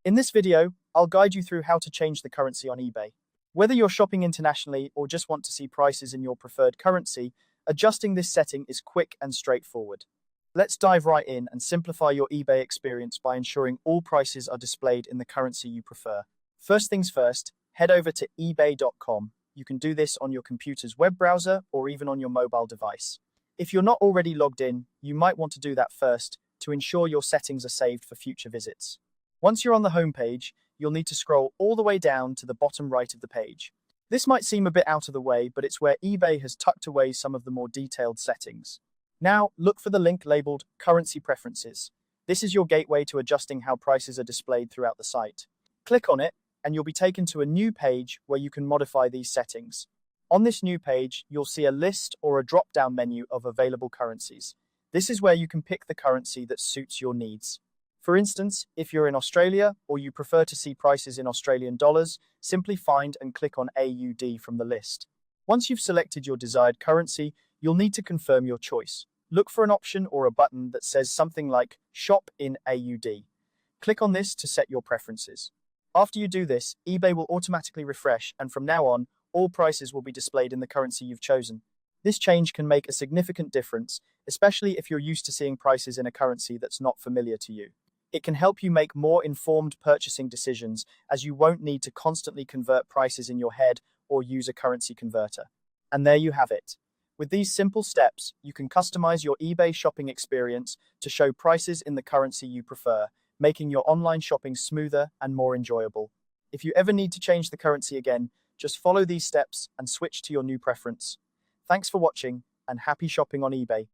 In this video, I'll guide you through how to change the currency on eBay. Whether you're shopping internationally or just want to see prices in your preferred currency, adjusting this setting is quick and straightforward. Let's dive right in and simplify your eBay experience by ensuring all prices are displayed in the currency you prefer. First things first, head over to ebay.com. You can do this on your computer's web browser or even on your mobile device. If you're not already logged in, you might want to do that first to ensure your settings are saved for future visits. Once you're on the home page, you'll need to scroll all the way down to the bottom right of the page. This might seem a bit out of the way, but it's where eBay has tucked away some of the more detailed settings. Now, look for the link labeled Currency Preferences. This is your gateway to adjusting how prices are displayed throughout the site. Click on it, and you'll be taken to a new page where you can modify these settings. On this new page, you'll see a list or a drop-down menu of available currencies. This is where you can pick the currency that suits your needs. For instance, if you're in Australia or you prefer to see prices in Australian dollars, simply find and click on AUD from the list. Once you've selected your desired currency, you'll need to confirm your choice. Look for an option or a button that says something like Shop in AUD. Click on this to set your preferences. After you do this, eBay will automatically refresh, and from now on, all prices will be displayed in the currency you've chosen. This change can make a significant difference, especially if you're used to seeing prices in a currency that's not familiar to you. It can help you make more informed purchasing decisions, as you won't need to constantly convert prices in your head or use a currency converter. And there you have it. With these simple steps, you can customize your eBay shopping experience to show prices in the currency you prefer, making your online shopping smoother and more enjoyable. If you ever need to change the currency again, just follow these steps and switch to your new preference. Thanks for watching, and happy shopping on eBay.